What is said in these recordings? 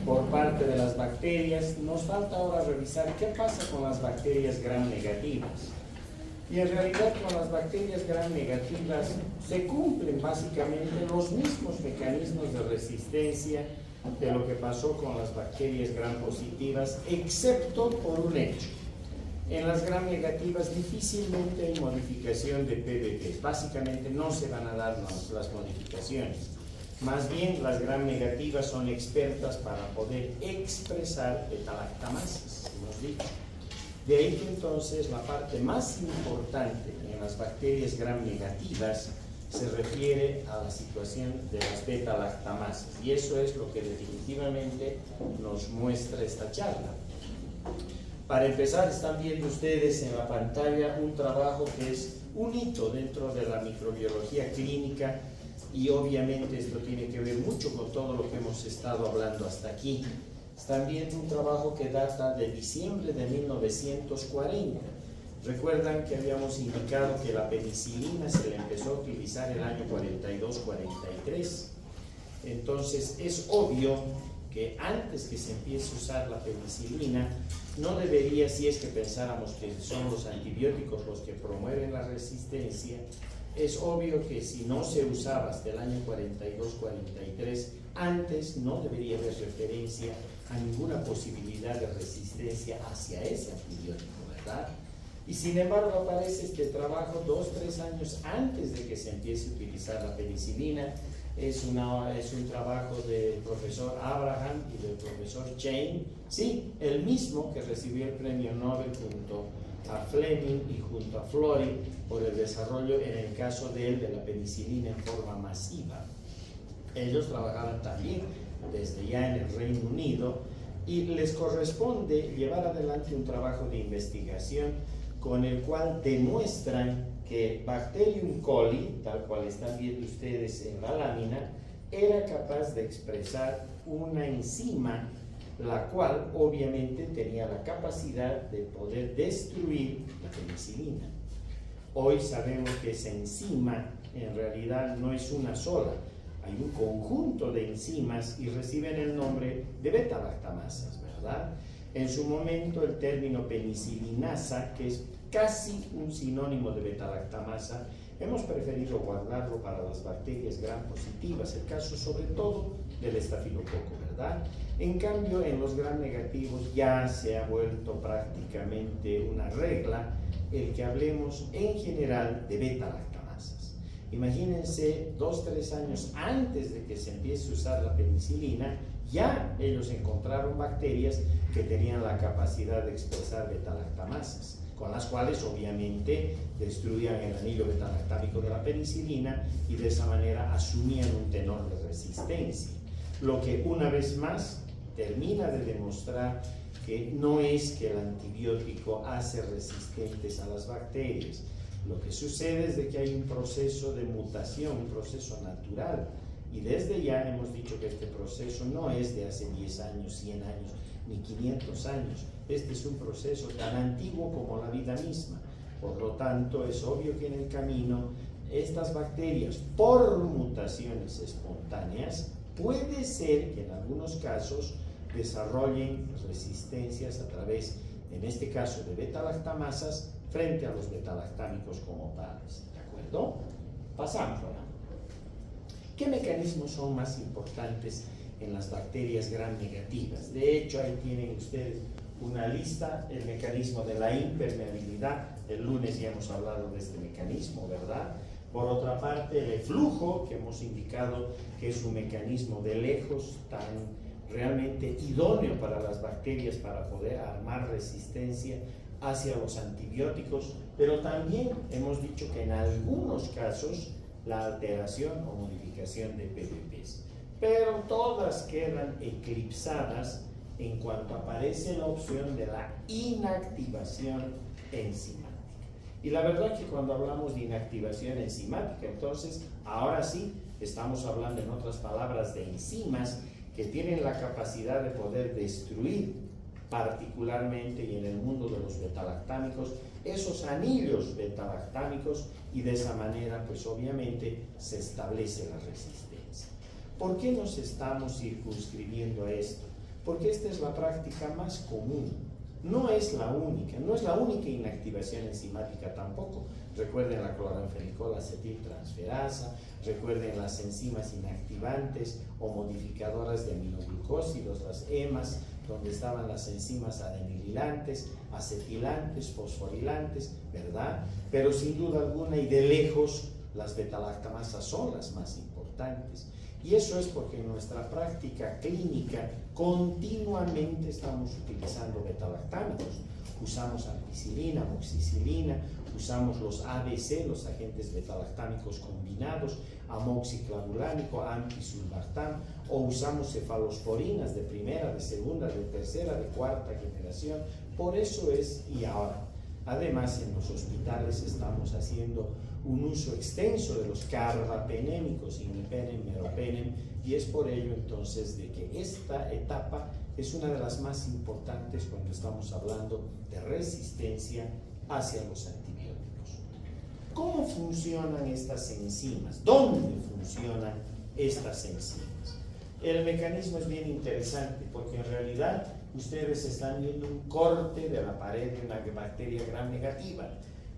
por parte de las bacterias. Nos falta ahora revisar qué pasa con las bacterias gram negativas. Y en realidad con las bacterias gram negativas se cumplen básicamente los mismos mecanismos de resistencia de lo que pasó con las bacterias gram positivas, excepto por un hecho. En las gram negativas difícilmente hay modificación de PBPs, básicamente no se van a dar las modificaciones. Más bien las gram negativas son expertas para poder expresar beta-lactamasas, hemos dicho. De ahí que entonces la parte más importante en las bacterias gram negativas se refiere a la situación de las beta-lactamasas, y eso es lo que definitivamente nos muestra esta charla. Para empezar, están viendo ustedes en la pantalla un trabajo que es un hito dentro de la microbiología clínica, y obviamente esto tiene que ver mucho con todo lo que hemos estado hablando hasta aquí. Están viendo un trabajo que data de diciembre de 1940. Recuerdan que habíamos indicado que la penicilina se le empezó a utilizar el año 42-43. Entonces es obvio que antes que se empiece a usar la penicilina, no debería, si es que pensáramos que son los antibióticos los que promueven la resistencia, es obvio que si no se usaba hasta el año 42-43, antes no debería haber referencia a ninguna posibilidad de resistencia hacia ese antibiótico, ¿verdad? Y sin embargo aparece este trabajo 2-3 años antes de que se empiece a utilizar la penicilina. Es un trabajo del profesor Abraham y del profesor Chain, sí, el mismo que recibió el premio Nobel junto a Fleming y junto a Florey por el desarrollo, en el caso de él, de la penicilina en forma masiva. Ellos trabajaban también desde ya en el Reino Unido, y les corresponde llevar adelante un trabajo de investigación con el cual demuestran que Bacterium coli, tal cual están viendo ustedes en la lámina, era capaz de expresar una enzima la cual obviamente tenía la capacidad de poder destruir la penicilina. Hoy sabemos que esa enzima en realidad no es una sola, hay un conjunto de enzimas y reciben el nombre de beta-lactamasas, ¿verdad? En su momento el término penicilinasa, que es casi un sinónimo de beta-lactamasa, hemos preferido guardarlo para las bacterias gram positivas, el caso sobre todo del estafilococo, ¿verdad? En cambio, en los gram negativos ya se ha vuelto prácticamente una regla el que hablemos en general de beta-lactamasas. Imagínense, 2-3 años antes de que se empiece a usar la penicilina, ya ellos encontraron bacterias que tenían la capacidad de expresar beta-lactamasas, con las cuales obviamente destruían el anillo beta-lactámico de la penicilina y de esa manera asumían un tenor de resistencia. Lo que una vez más termina de demostrar que no es que el antibiótico hace resistentes a las bacterias. Lo que sucede es de que hay un proceso de mutación, un proceso natural, y desde ya hemos dicho que este proceso no es de hace 10 años, 100 años, ni 500 años. Este es un proceso tan antiguo como la vida misma. Por lo tanto, es obvio que en el camino estas bacterias, por mutaciones espontáneas, puede ser que en algunos casos desarrollen resistencias a través, en este caso, de beta-lactamasas frente a los beta-lactámicos como tales. ¿De acuerdo? Pasamos ahora. ¿Qué mecanismos son más importantes en las bacterias gram negativas? De hecho, ahí tienen ustedes una lista, el mecanismo de la impermeabilidad. El lunes ya hemos hablado de este mecanismo, ¿verdad? Por otra parte, el eflujo, que hemos indicado que es un mecanismo de lejos tan realmente idóneo para las bacterias para poder armar resistencia hacia los antibióticos, pero también hemos dicho que en algunos casos la alteración o modificación de PBPs, pero todas quedan eclipsadas en cuanto aparece la opción de la inactivación enzimática. Y la verdad que cuando hablamos de inactivación enzimática, entonces ahora sí estamos hablando, en otras palabras, de enzimas que tienen la capacidad de poder destruir, particularmente y en el mundo de los betalactámicos, esos anillos betalactámicos, y de esa manera pues obviamente se establece la resistencia. ¿Por qué nos estamos circunscribiendo a esto? porque esta es la práctica más común. No es la única inactivación enzimática tampoco. Recuerden la cloranfenicol acetiltransferasa, recuerden las enzimas inactivantes o modificadoras de aminoglucósidos, las EMAs, donde estaban las enzimas adenililantes, acetilantes, fosforilantes, ¿verdad? Pero sin duda alguna y de lejos las betalactamasas son las más importantes. Y eso es porque en nuestra práctica clínica continuamente estamos utilizando betalactámicos. Usamos ampicilina, amoxicilina, usamos los ABC, los agentes betalactámicos combinados, amoxiclavulánico, ampisulbartán, o usamos cefalosporinas de primera, de segunda, de tercera, de cuarta generación. Por eso es, y ahora, además en los hospitales estamos haciendo un uso extenso de los carbapenémicos, imipenem, meropenem, y es por ello entonces de que esta etapa es una de las más importantes cuando estamos hablando de resistencia hacia los antibióticos. ¿Cómo funcionan estas enzimas? ¿Dónde funcionan estas enzimas? El mecanismo es bien interesante porque en realidad ustedes están viendo un corte de la pared de una bacteria gram negativa.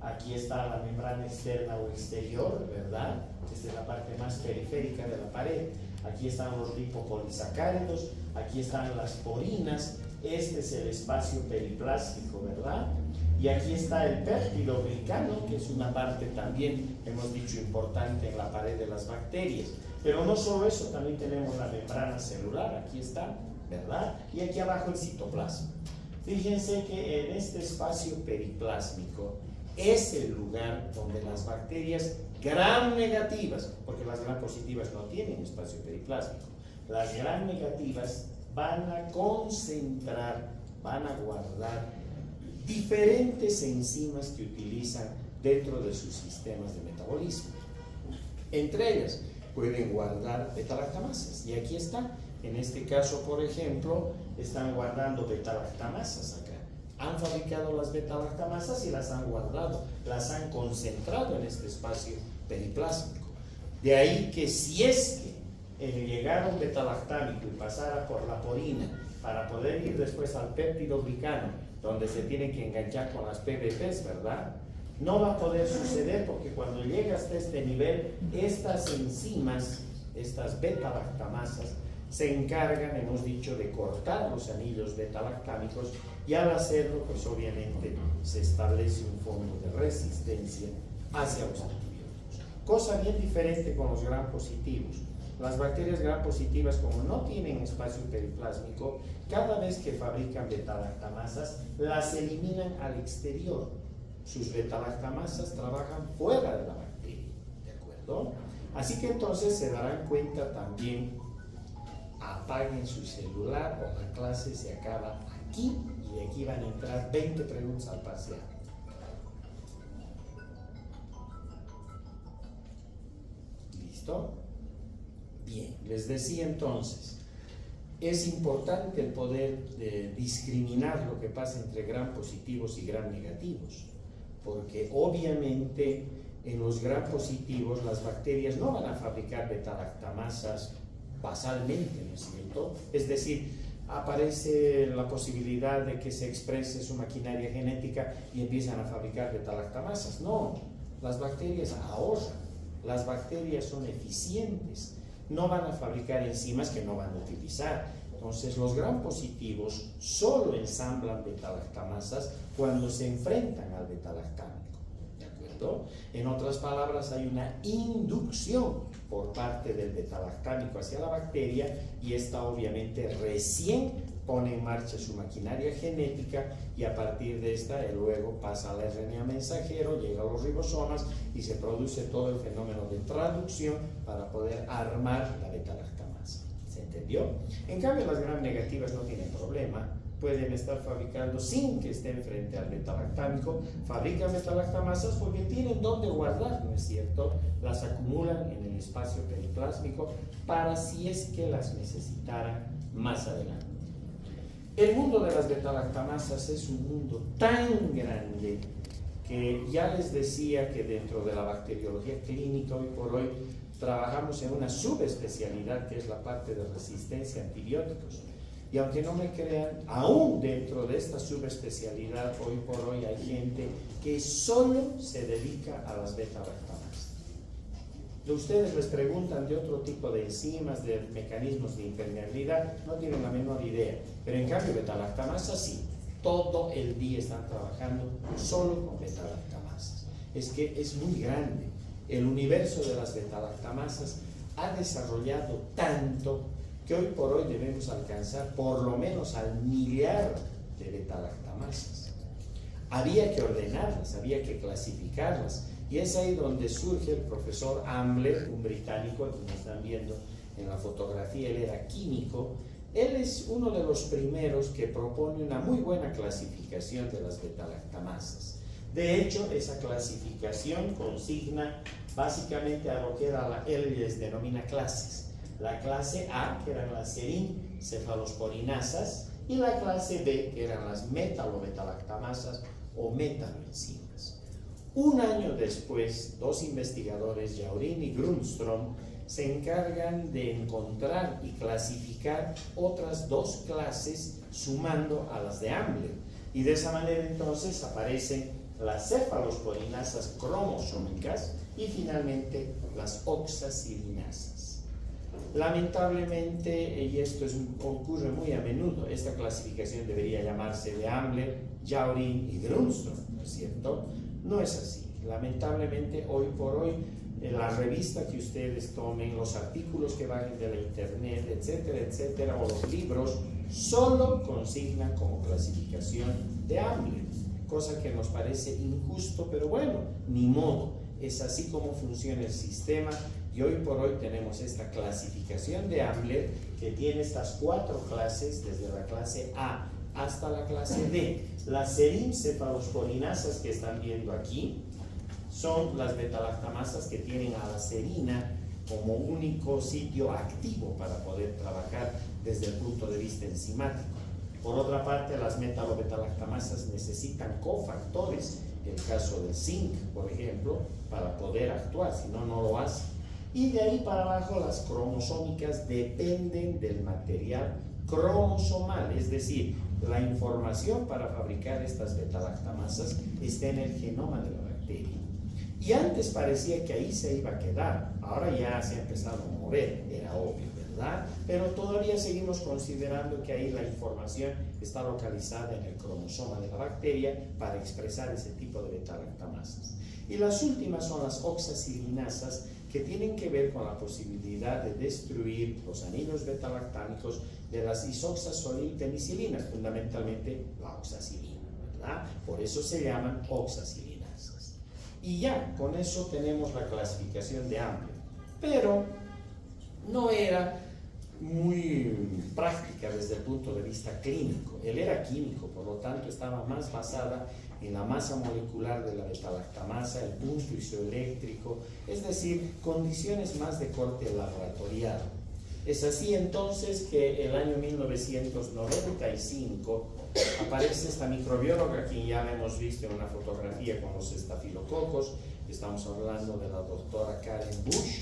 Aquí está la membrana externa o exterior, ¿verdad? Esta es la parte más periférica de la pared. Aquí están los lipopolisacáridos, aquí están las porinas, este es el espacio periplásmico, ¿verdad? Y aquí está el péptido glicano, que es una parte también, hemos dicho, importante en la pared de las bacterias. Pero no solo eso, también tenemos la membrana celular, aquí está, ¿verdad? Y aquí abajo el citoplasma. Fíjense que en este espacio periplásmico es el lugar donde las bacterias gram negativas, porque las gram positivas no tienen espacio periplásmico, las gram negativas van a concentrar, van a guardar diferentes enzimas que utilizan dentro de sus sistemas de metabolismo. Entre ellas pueden guardar betalactamasas, y aquí está. En este caso, por ejemplo, están guardando betalactamasas acá. Han fabricado las betalactamasas y las han guardado, las han concentrado en este espacio periplásmico. De ahí que si es que llegara un betalactámico y pasara por la porina para poder ir después al péptido glicano, donde se tienen que enganchar con las PBPs, ¿verdad? No va a poder suceder porque cuando llega hasta este nivel, estas enzimas, estas betalactamasas, se encargan, hemos dicho, de cortar los anillos betalactámicos, y al hacerlo, pues obviamente se establece un fondo de resistencia hacia los antibióticos. Cosa bien diferente con los gram positivos. Las bacterias gram positivas, como no tienen espacio periplásmico, cada vez que fabrican betalactamasas, las eliminan al exterior. Sus betalactamasas trabajan fuera de la bacteria, ¿de acuerdo? Así que entonces se darán cuenta también, apaguen su celular o la clase se acaba aquí, y de aquí van a entrar 20 preguntas al parcial. ¿Listo? Bien, les decía entonces, es importante el poder discriminar lo que pasa entre gram positivos y gram negativos, porque obviamente en los gram positivos las bacterias no van a fabricar betalactamasas basalmente, ¿no es cierto? Es decir, aparece la posibilidad de que se exprese su maquinaria genética y empiezan a fabricar betalactamasas. No, las bacterias ahorran, las bacterias son eficientes, no van a fabricar enzimas que no van a utilizar. Entonces los gram positivos solo ensamblan betalactamasas cuando se enfrentan al betalactámico, ¿de acuerdo? En otras palabras, hay una inducción por parte del betalactámico hacia la bacteria, y esta obviamente recién pone en marcha su maquinaria genética, y a partir de esta luego pasa al RNA mensajero, llega a los ribosomas y se produce todo el fenómeno de traducción para poder armar la betalactamasa. ¿Se entendió? En cambio, las gram negativas no tienen problema, pueden estar fabricando sin que estén frente al betalactámico, fabrican betalactamasas porque tienen dónde guardar, ¿no es cierto? Las acumulan en el espacio periplásmico para si es que las necesitaran más adelante. El mundo de las betalactamasas es un mundo tan grande que ya les decía que dentro de la bacteriología clínica hoy por hoy trabajamos en una subespecialidad que es la parte de resistencia a antibióticos. Y aunque no me crean, aún dentro de esta subespecialidad, hoy por hoy hay gente que solo se dedica a las beta-lactamasas. Ustedes les preguntan de otro tipo de enzimas, de mecanismos de impermeabilidad, no tienen la menor idea. Pero en cambio, beta-lactamasas sí, todo el día están trabajando solo con beta-lactamasas. Es que es muy grande. El universo de las beta-lactamasas ha desarrollado tanto que hoy por hoy debemos alcanzar por lo menos al millar de beta-lactamasas. Había que ordenarlas, había que clasificarlas, y es ahí donde surge el profesor Ambler, un británico, como están viendo en la fotografía, él era químico. Él es uno de los primeros que propone una muy buena clasificación de las beta-lactamasas. De hecho, esa clasificación consigna básicamente a lo que él les denomina clases. La clase A, que eran las serin-cefalosporinasas, y la clase B, que eran las metalo-beta-lactamasas o metaloenzimas. Un año después, dos investigadores, Jauregui y Grundström, se encargan de encontrar y clasificar otras dos clases sumando a las de Ambler. Y de esa manera entonces aparecen las cefalosporinasas cromosómicas y finalmente las oxacilinasas. Lamentablemente, y esto ocurre muy a menudo, esta clasificación debería llamarse de Ambler, Jauregui y Grundström, ¿no es cierto? No es así. Lamentablemente, hoy por hoy, en la revista que ustedes tomen, los artículos que bajen de la internet, etcétera, etcétera, o los libros, solo consignan como clasificación de Ambler, cosa que nos parece injusto, pero bueno, ni modo, es así como funciona el sistema. Y hoy por hoy tenemos esta clasificación de Ambler que tiene estas cuatro clases, desde la clase A hasta la clase D. Las serin-cefalosporinasas que están viendo aquí son las beta-lactamasas que tienen a la serina como único sitio activo para poder trabajar desde el punto de vista enzimático. Por otra parte, las metalo-beta-lactamasas necesitan cofactores, el caso del zinc, por ejemplo, para poder actuar, si no, no lo hacen. Y de ahí para abajo, las cromosómicas dependen del material cromosomal, es decir, la información para fabricar estas beta-lactamasas está en el genoma de la bacteria. Y antes parecía que ahí se iba a quedar, ahora ya se ha empezado a mover, era obvio, ¿verdad? Pero todavía seguimos considerando que ahí la información está localizada en el cromosoma de la bacteria para expresar ese tipo de beta-lactamasas. Y las últimas son las oxacilinasas, que tienen que ver con la posibilidad de destruir los anillos beta-lactámicos de las isoxazolilpenicilinas, fundamentalmente la oxacilina, ¿verdad? Por eso se llaman oxacilinasas. Y ya, con eso tenemos la clasificación de Ambler. Pero no era muy práctica desde el punto de vista clínico. Él era químico, por lo tanto estaba más basada en la masa molecular de la beta-lactamasa, el punto isoeléctrico, es decir, condiciones más de corte laboratorial. Es así entonces que el año 1995 aparece esta microbióloga, quien ya hemos visto en una fotografía con los estafilococos. Estamos hablando de la doctora Karen Bush.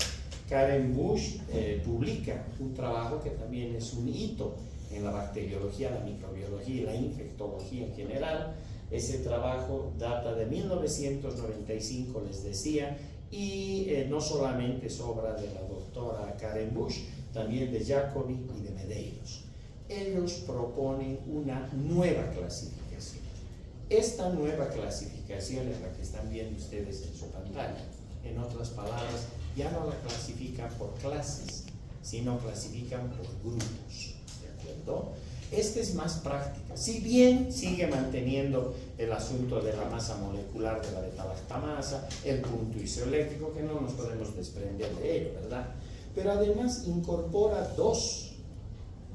Karen Bush publica un trabajo que también es un hito en la bacteriología, la microbiología y la infectología en general. Ese trabajo data de 1995, les decía, y no solamente es obra de la doctora Karen Bush, también de Jacobi y de Medeiros. Ellos proponen una nueva clasificación. Esta nueva clasificación es la que están viendo ustedes en su pantalla. En otras palabras, ya no la clasifican por clases, sino clasifican por grupos, ¿de acuerdo? Esta es más práctica, si bien sigue manteniendo el asunto de la masa molecular de la beta-lactamasa, el punto isoeléctrico, que no nos podemos desprender de ello, ¿verdad? Pero además incorpora dos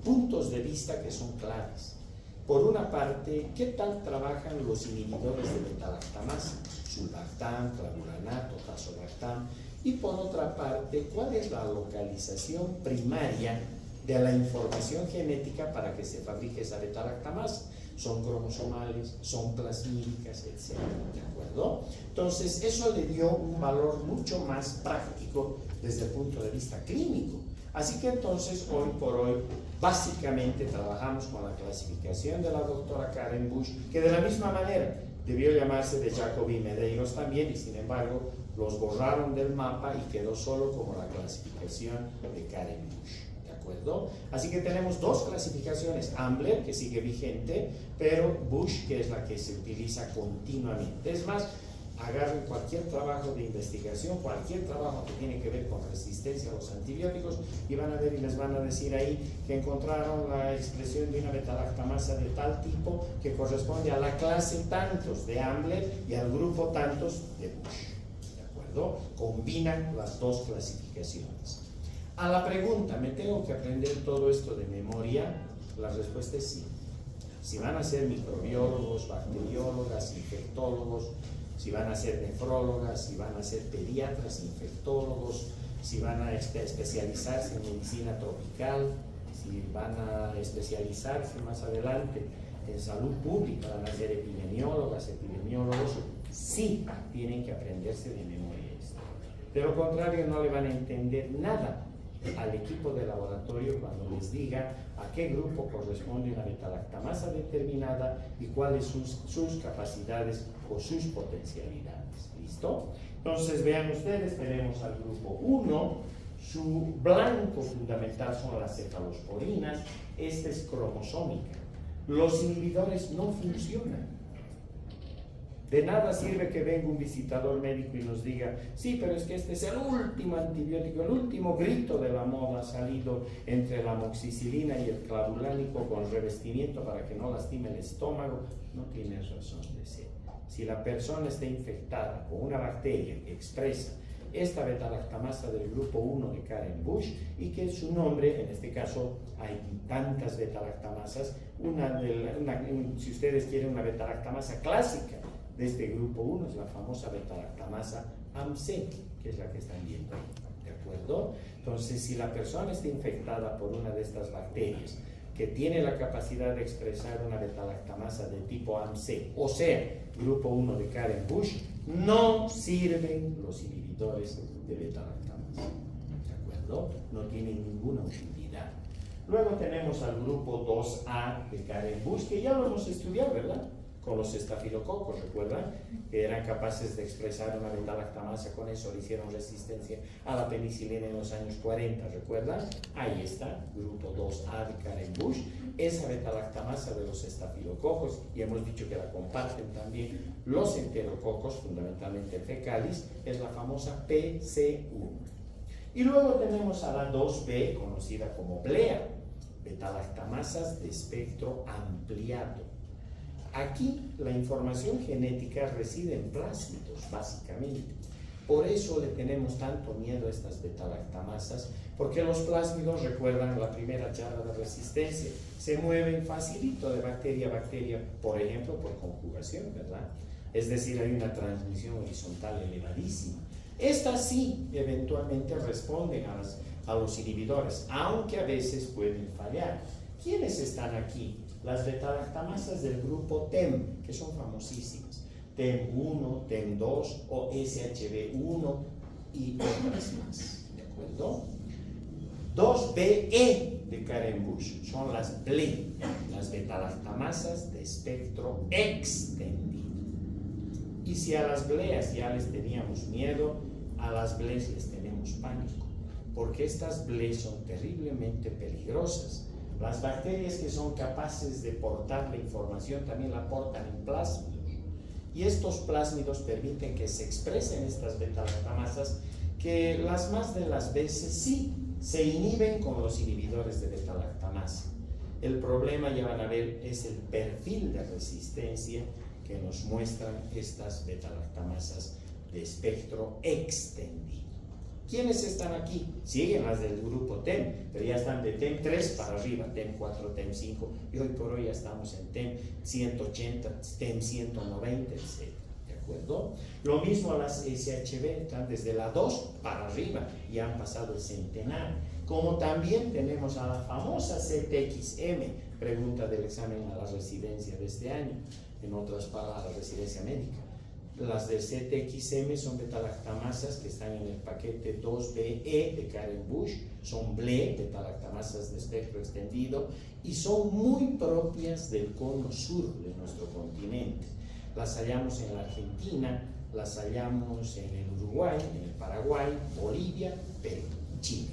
puntos de vista que son claves. Por una parte, ¿qué tal trabajan los inhibidores de beta-lactamasa? Sulbactam, clavulanato, tazobactam. Y por otra parte, ¿cuál es la localización primaria de la información genética para que se fabrique esa beta-lactamasa? Son cromosomales, son plasmídicas, etc. ¿De acuerdo? Entonces, eso le dio un valor mucho más práctico desde el punto de vista clínico, Así que entonces, hoy por hoy, básicamente trabajamos con la clasificación de la doctora Karen Bush, que de la misma manera debió llamarse de Jacobi Medeiros también, y sin embargo los borraron del mapa y quedó solo como la clasificación de Karen Bush. ¿De acuerdo? Así que tenemos dos clasificaciones, Ambler, que sigue vigente, pero Bush, que es la que se utiliza continuamente. Es más, agarren cualquier trabajo de investigación, cualquier trabajo que tiene que ver con resistencia a los antibióticos y van a ver y les van a decir ahí que encontraron la expresión de una beta-lactamasa de tal tipo que corresponde a la clase tantos de Ambler y al grupo tantos de Bush. ¿De acuerdo? Combinan las dos clasificaciones. A la pregunta, ¿me tengo que aprender todo esto de memoria? La respuesta es sí. Si van a ser microbiólogos, bacteriólogas, infectólogos, si van a ser nefrólogas, si van a ser pediatras, infectólogos, si van a especializarse en medicina tropical, si van a especializarse más adelante en salud pública, van a ser epidemiólogas, epidemiólogos, sí tienen que aprenderse de memoria esto. De lo contrario, no le van a entender nada al equipo de laboratorio cuando les diga a qué grupo corresponde una beta-lactamasa determinada y cuáles son sus capacidades o sus potencialidades. ¿Listo? Entonces vean ustedes, tenemos al grupo 1, su blanco fundamental son las cefalosporinas, esta es cromosómica. Los inhibidores no funcionan. De nada sirve que venga un visitador médico y nos diga, sí, pero es que este es el último antibiótico, el último grito de la moda ha salido entre la amoxicilina y el clavulánico con revestimiento para que no lastime el estómago. No tienes razón de ser. Si la persona está infectada con una bacteria que expresa esta beta-lactamasa del grupo 1 de Karen Bush y que su nombre, en este caso hay tantas beta-lactamasas, si ustedes quieren una beta-lactamasa clásica de este grupo 1 es la famosa beta-lactamasa AMC, que es la que están viendo ahí, ¿de acuerdo? Entonces, si la persona está infectada por una de estas bacterias que tiene la capacidad de expresar una beta-lactamasa de tipo AMC, o sea, grupo 1 de Karen Bush, no sirven los inhibidores de beta-lactamasa, ¿de acuerdo? No tienen ninguna utilidad. Luego tenemos al grupo 2A de Karen Bush, que ya lo hemos estudiado, ¿verdad? Con los estafilococos, ¿recuerdan? Que eran capaces de expresar una beta-lactamasa, con eso le hicieron resistencia a la penicilina en los años 40, ¿recuerdan? Ahí está, grupo 2A de Karen Bush, esa beta-lactamasa de los estafilococos, y hemos dicho que la comparten también los enterococos, fundamentalmente fecalis, es la famosa PC1. Y luego tenemos a la 2B, conocida como BLEA, beta-lactamasas de espectro ampliado. Aquí la información genética reside en plásmidos, básicamente. Por eso le tenemos tanto miedo a estas beta-lactamasas, porque los plásmidos, recuerdan la primera charla de resistencia, se mueven facilito de bacteria a bacteria, por ejemplo, por conjugación, ¿verdad? Es decir, hay una transmisión horizontal elevadísima. Estas sí, eventualmente responden a los inhibidores, aunque a veces pueden fallar. ¿Quiénes están aquí? Las beta-lactamasas del grupo TEM, que son famosísimas. TEM1, TEM2 o SHB1 y otras más. ¿De acuerdo? 2BE de Karen Bush son las BLE, las beta-lactamasas de espectro extendido. Y si a las BLEas ya les teníamos miedo, a las BLEs les tenemos pánico, porque estas BLE son terriblemente peligrosas. Las bacterias que son capaces de portar la información también la portan en plásmidos. Y estos plásmidos permiten que se expresen estas beta-lactamasas que las más de las veces sí se inhiben con los inhibidores de beta-lactamasa. El problema, ya van a ver, es el perfil de resistencia que nos muestran estas beta-lactamasas de espectro extendido. ¿Quiénes están aquí? Siguen las del grupo TEM, pero ya están de TEM 3 para arriba, TEM 4, TEM 5, y hoy por hoy ya estamos en TEM 180, TEM 190, etc. ¿De acuerdo? Lo mismo las SHB, están desde la 2 para arriba y han pasado el centenar. Como también tenemos a la famosa ZXM, pregunta del examen a la residencia de este año, en otras palabras, residencia médica. Las de ZXM son betalactamasas que están en el paquete 2BE de Karen Bush, son BLE, betalactamasas de espectro extendido, y son muy propias del cono sur de nuestro continente. Las hallamos en la Argentina, las hallamos en el Uruguay, en el Paraguay, Bolivia, Perú, Chile.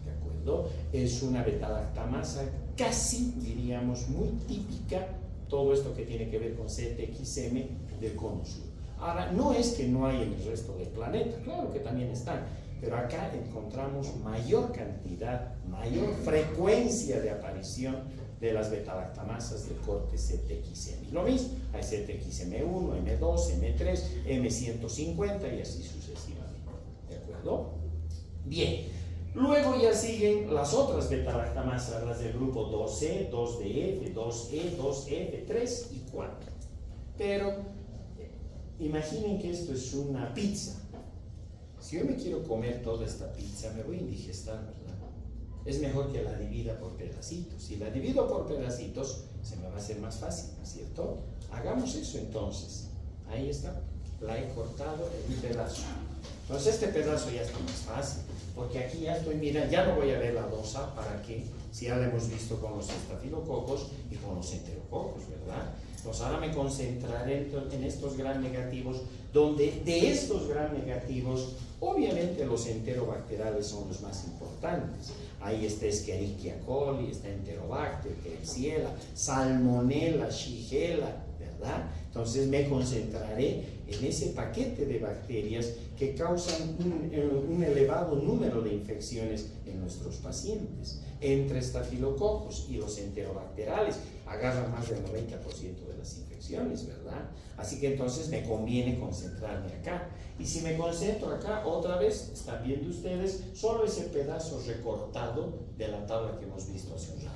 ¿De acuerdo? Es una betalactamasa casi, diríamos, muy típica, todo esto que tiene que ver con ZXM del cono sur. Ahora, no es que no hay en el resto del planeta, claro que también están, pero acá encontramos mayor cantidad, mayor frecuencia de aparición de las betalactamasas del corte ZXM. Y lo mismo, hay ZXM1, M2, M3, M150 y así sucesivamente. ¿De acuerdo? Bien. Luego ya siguen las otras betalactamasas, las del grupo 2C, 2DF, 2E, 2F, 3 y 4. Pero imaginen que esto es una pizza. Si yo me quiero comer toda esta pizza, me voy a indigestar, ¿verdad? Es mejor que la divida por pedacitos. Si la divido por pedacitos, se me va a hacer más fácil, ¿no es cierto? Hagamos eso entonces. Ahí está. La he cortado en un pedazo. Entonces este pedazo ya está más fácil, porque aquí ya estoy, mira, ya no voy a ver la dosa para que, si ya la hemos visto con los estafilococos y con los enterococos, ¿verdad? Entonces ahora me concentraré en estos gram negativos, donde de estos gram negativos, obviamente los enterobacteriales son los más importantes. Ahí está Escherichia coli, está Enterobacter, Klebsiella, Salmonella, Shigella, ¿verdad? Entonces me concentraré en ese paquete de bacterias que causan un elevado número de infecciones en nuestros pacientes. Entre estafilococos y los enterobacterales agarran más del 90% de las infecciones, ¿verdad? Así que entonces me conviene concentrarme acá. Y si me concentro acá, otra vez, están viendo ustedes solo ese pedazo recortado de la tabla que hemos visto hace un rato.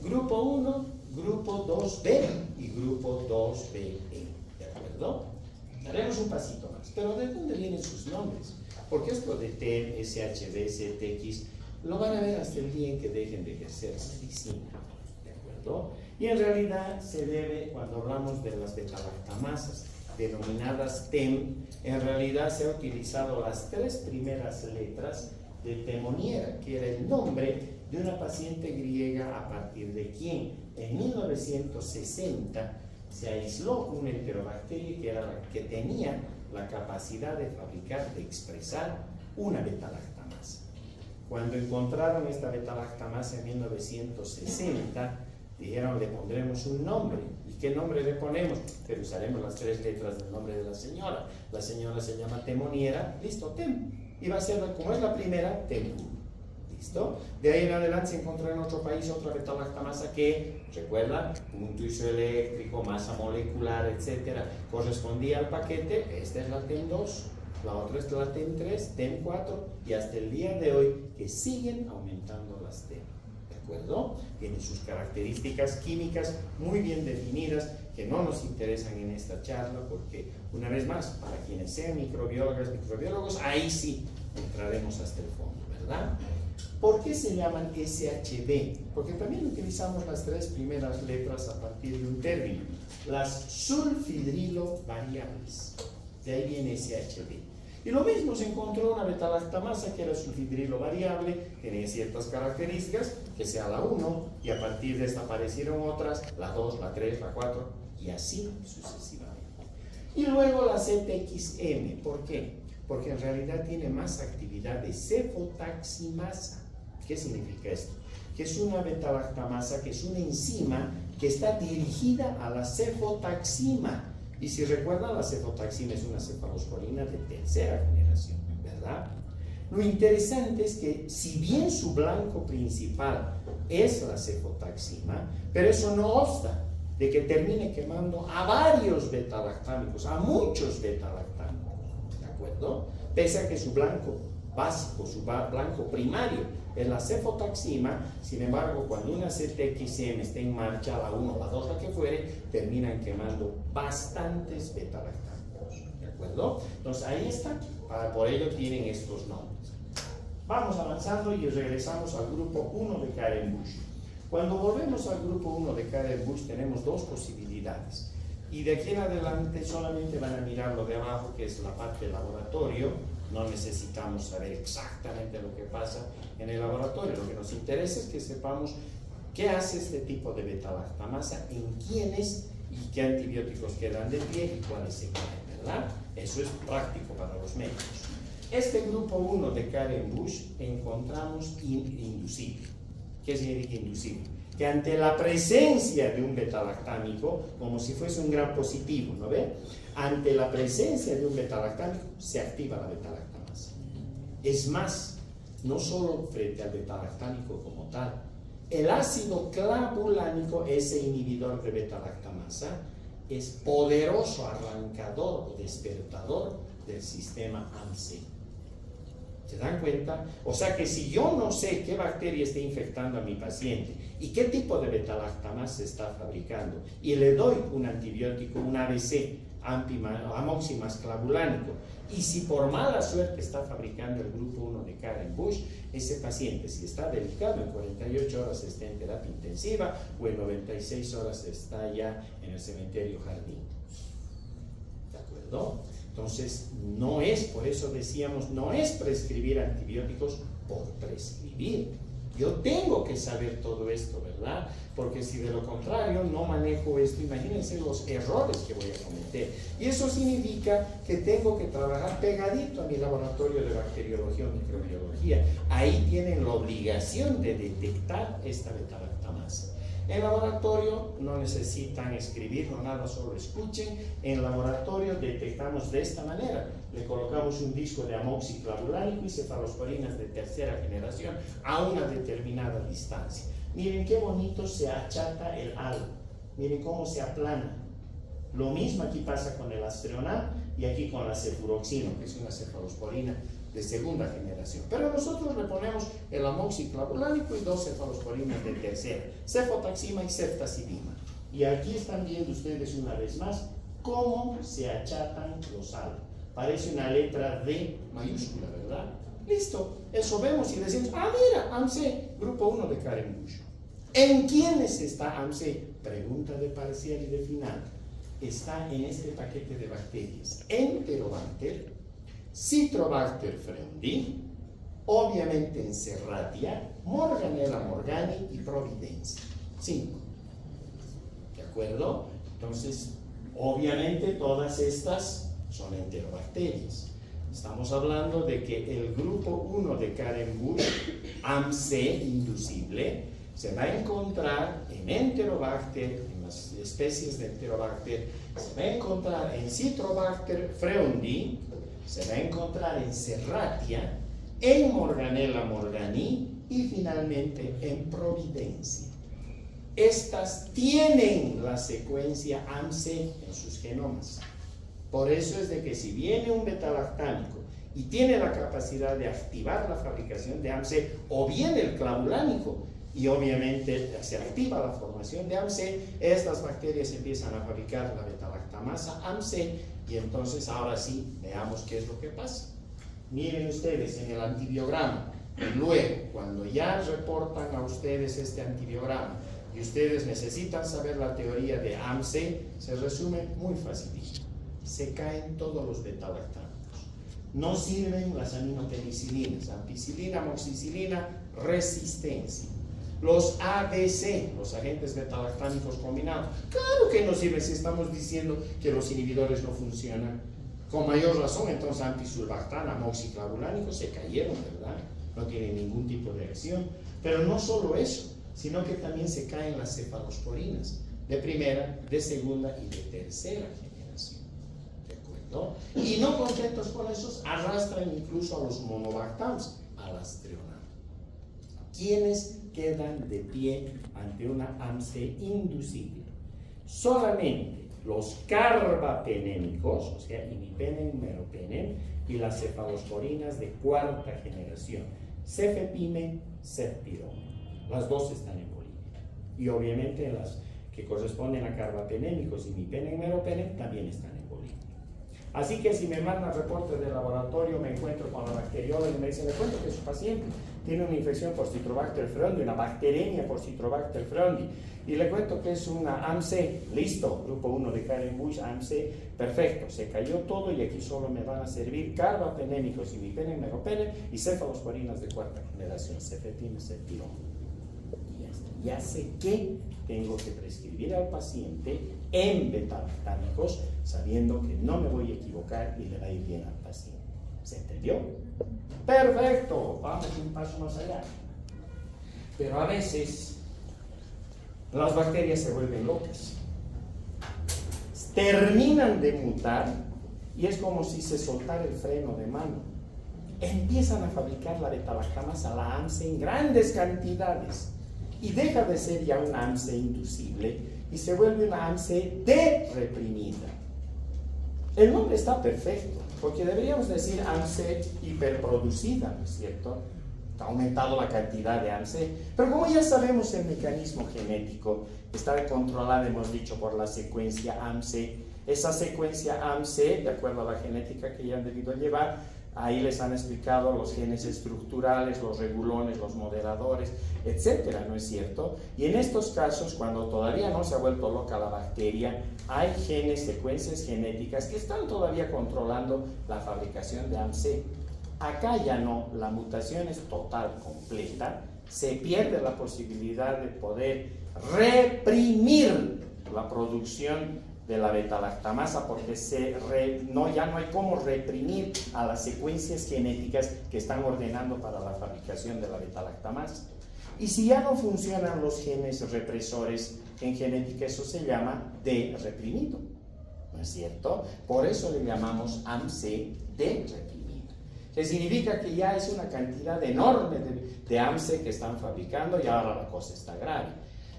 Grupo 1, grupo 2B y grupo 2BE, ¿de acuerdo? Haremos un pasito más, pero ¿de dónde vienen sus nombres? Porque esto de TEM, SHB, ZX, lo van a ver hasta el día en que dejen de ejercer medicina, ¿de acuerdo? Y en realidad se debe, cuando hablamos de las betalactamasas denominadas TEM, en realidad se ha utilizado las 3 primeras letras de Temoniera, que era el nombre de una paciente griega a partir de quien en 1960 se aisló una enterobacteria que era la que tenía la capacidad de fabricar, de expresar una betalactamasa. Cuando encontraron esta betalactamasa en 1960, dijeron, le pondremos un nombre. ¿Y qué nombre le ponemos? Pero usaremos las 3 letras del nombre de la señora. La señora se llama Temoniera, listo, Tem. Y va a ser, como es la primera, Tem. ¿Listo? De ahí en adelante se encontró en otro país otra betalactamasa que, recuerda, punto isoeléctrico, masa molecular, etcétera, correspondía al paquete. Esta es la TEM2, la otra es la TEM3, TEM4 y hasta el día de hoy que siguen aumentando las TEM. ¿De acuerdo? Tienen sus características químicas muy bien definidas que no nos interesan en esta charla porque, una vez más, para quienes sean microbiólogas, microbiólogos, ahí sí entraremos hasta el fondo, ¿verdad? ¿Por qué se llaman SHB? Porque también utilizamos las 3 primeras letras a partir de un término, las sulfidrilo variables. De ahí viene SHB. Y lo mismo se encontró una betalactamasa que era sulfidrilo variable, tenía ciertas características, que sea la 1, y a partir de esta aparecieron otras, la 2, la 3, la 4, y así sucesivamente. Y luego la ZXM, ¿por qué? Porque en realidad tiene más actividad de cefotaximasa. ¿Qué significa esto? Que es una betalactamasa, que es una enzima que está dirigida a la cefotaxima. Y si recuerdan, la cefotaxima es una cefalosporina de tercera generación, ¿verdad? Lo interesante es que si bien su blanco principal es la cefotaxima, pero eso no obsta de que termine quemando a varios betalactámicos, a muchos betalactámicos, ¿de acuerdo? Pese a que su blanco básico, su blanco primario es la cefotaxima, sin embargo, cuando una ZXM está en marcha, la 1, la 2, la que fuere, terminan quemando bastantes betalactámicos, ¿de acuerdo? Entonces ahí está, por ello tienen estos nombres. Vamos avanzando y regresamos al grupo 1 de Karen Bush. Cuando volvemos al grupo 1 de Karen Bush tenemos 2 posibilidades. Y de aquí en adelante solamente van a mirar lo de abajo, que es la parte de laboratorio. No necesitamos saber exactamente lo que pasa en el laboratorio. Lo que nos interesa es que sepamos qué hace este tipo de beta-lactamasa, en quiénes y qué antibióticos quedan de pie y cuáles se caen, ¿verdad? Eso es práctico para los médicos. Este grupo 1 de Karen Bush encontramos inducible. ¿Qué significa inducible? Que ante la presencia de un beta-lactámico, como si fuese un gran positivo, ¿no ve? Ante la presencia de un beta-lactámico se activa la beta-lactamasa. Es más, no solo frente al beta-lactámico como tal, el ácido clavulánico, ese inhibidor de beta-lactamasa, es poderoso arrancador o despertador del sistema AMC. ¿Se dan cuenta? O sea que si yo no sé qué bacteria está infectando a mi paciente y qué tipo de beta-lactamasa se está fabricando y le doy un antibiótico, un ABC, amoxiclavulánico, clavulánico, y si por mala suerte está fabricando el grupo 1 de Karen Bush, ese paciente, si está delicado, en 48 horas está en terapia intensiva o en 96 horas está ya en el cementerio jardín. ¿De acuerdo? Entonces, no es, por eso decíamos, no es prescribir antibióticos por prescribir. Yo tengo que saber todo esto, ¿verdad? Porque si de lo contrario no manejo esto, imagínense los errores que voy a cometer. Y eso significa que tengo que trabajar pegadito a mi laboratorio de bacteriología o microbiología. Ahí tienen la obligación de detectar esta beta-lactamasa. En laboratorio no necesitan escribir, no nada, solo escuchen. En laboratorio detectamos de esta manera. Le colocamos un disco de amoxiclavulánico y cefalosporinas de tercera generación a una determinada distancia. Miren qué bonito se achata el halo. Miren cómo se aplana. Lo mismo aquí pasa con el astreonam y aquí con la cefuroxima, que es una cefalosporina de segunda generación. Pero nosotros le ponemos el amoxiclavulánico y 2 cefalosporinas de tercera, cefotaxima y ceftazidima. Y aquí están viendo ustedes una vez más cómo se achatan los halos. Parece una letra D mayúscula, ¿verdad? Listo, eso vemos y decimos, ah, mira, AMC, grupo 1 de Karen Bush. ¿En quiénes está AMC? Pregunta de parcial y de final. Está en este paquete de bacterias: Enterobacter, Citrobacter freundii, obviamente en Serratia, Morganella morgani y Providencia. 5. ¿De acuerdo? Entonces, obviamente todas estas son enterobacterias. Estamos hablando de que el grupo 1 de Karen Bush, AMC inducible, se va a encontrar en Enterobacter, en las especies de Enterobacter, se va a encontrar en Citrobacter freundii, se va a encontrar en Serratia, en Morganella morgani y finalmente en Providencia. Estas tienen la secuencia AMC en sus genomas. Por eso es de que si viene un beta-lactámico y tiene la capacidad de activar la fabricación de AMC, o bien el clavulánico, y obviamente se activa la formación de AMC, estas bacterias empiezan a fabricar la beta-lactamasa AMC, y entonces ahora sí, veamos qué es lo que pasa. Miren ustedes en el antibiograma, y luego, cuando ya reportan a ustedes este antibiograma, y ustedes necesitan saber la teoría de AMC, se resume muy facilito. Se caen todos los beta-lactámicos. No sirven las aminopenicilinas, ampicilina, amoxicilina, resistencia. Los ABC, los agentes beta-lactámicos combinados, claro que no sirven si estamos diciendo que los inhibidores no funcionan. Con mayor razón, entonces antisulbactán, amoxiclavulánico se cayeron, ¿verdad? No tienen ningún tipo de acción. Pero no solo eso, sino que también se caen las cefalosporinas de primera, de segunda y de tercera generación. ¿De acuerdo? Y no contentos con esos, arrastran incluso a los monobactams, al astreonam. ¿Quiénes quedan de pie ante una AMC inducible? Solamente los carbapenémicos, o sea, imipenem, meropenem, y las cefalosporinas de cuarta generación, cefepime, cefpirone. Las dos están en Bolivia. Y obviamente las que corresponden a carbapenémicos, imipenem, meropenem, también están en Bolivia. Así que si me mandan reporte del laboratorio, me encuentro con la bacterióloga y me dicen, le cuento que su paciente tiene una infección por Citrobacter freundii, una bacteremia por Citrobacter freundii, y le cuento que es una AMC, listo, grupo 1 de Karen Bush, AMC, perfecto, se cayó todo y aquí solo me van a servir carbapenémicos, imipenem, meropenem y cefalosporinas de cuarta generación, cefepime, ceftirón. Y ya está. Ya sé que tengo que prescribir al paciente en betalactámicos, sabiendo que no me voy a equivocar y le va a ir bien al paciente. ¿Se entendió? Perfecto, vamos un paso más allá. Pero a veces las bacterias se vuelven locas, terminan de mutar y es como si se soltara el freno de mano. Empiezan a fabricar la betalactamasa, la AMSE, en grandes cantidades y deja de ser ya una AMSE inducible y se vuelve una AMSE dereprimida. El nombre está perfecto, porque deberíamos decir AMSE hiperproducida, ¿no es cierto? Ha aumentado la cantidad de AMSE, pero como ya sabemos el mecanismo genético está controlado, hemos dicho, por la secuencia AMSE. Esa secuencia AMSE, de acuerdo a la genética que ya han debido llevar, ahí les han explicado los genes estructurales, los regulones, los moderadores, etcétera, ¿no es cierto? Y en estos casos, cuando todavía no se ha vuelto loca la bacteria, hay genes, secuencias genéticas que están todavía controlando la fabricación de AMSE. Acá ya no, la mutación es total, completa, se pierde la posibilidad de poder reprimir la producción de la betalactamasa porque ya no hay cómo reprimir a las secuencias genéticas que están ordenando para la fabricación de la betalactamasa. Y si ya no funcionan los genes represores en genética, eso se llama de-reprimido, ¿no es cierto? Por eso le llamamos AMSE de-reprimido, que significa que ya es una cantidad enorme de AMSE que están fabricando y ahora la cosa está grave.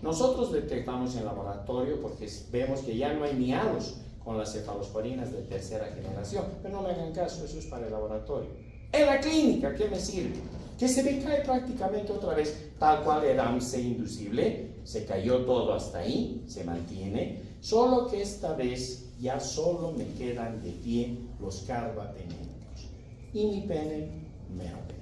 Nosotros detectamos en laboratorio porque vemos que ya no hay niados con las cefalosporinas de tercera generación, pero no me hagan caso, eso es para el laboratorio. En la clínica, ¿qué me sirve? Que se decae prácticamente otra vez, tal cual era AMSE inducible, se cayó todo hasta ahí, se mantiene, solo que esta vez ya solo me quedan de pie los carbapenémicos, imipenem, meropenem,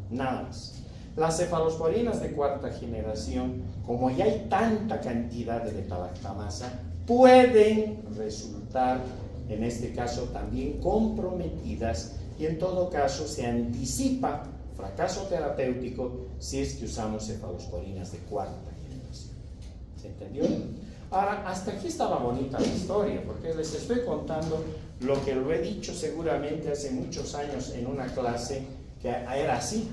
nada más. Las cefalosporinas de cuarta generación, como ya hay tanta cantidad de betalactamasa, pueden resultar, en este caso, también comprometidas y en todo caso se anticipa fracaso terapéutico si es que usamos cefalosporinas de cuarta generación. ¿Se entendió? Ahora, hasta aquí estaba bonita la historia, porque les estoy contando lo que lo he dicho seguramente hace muchos años en una clase que era así.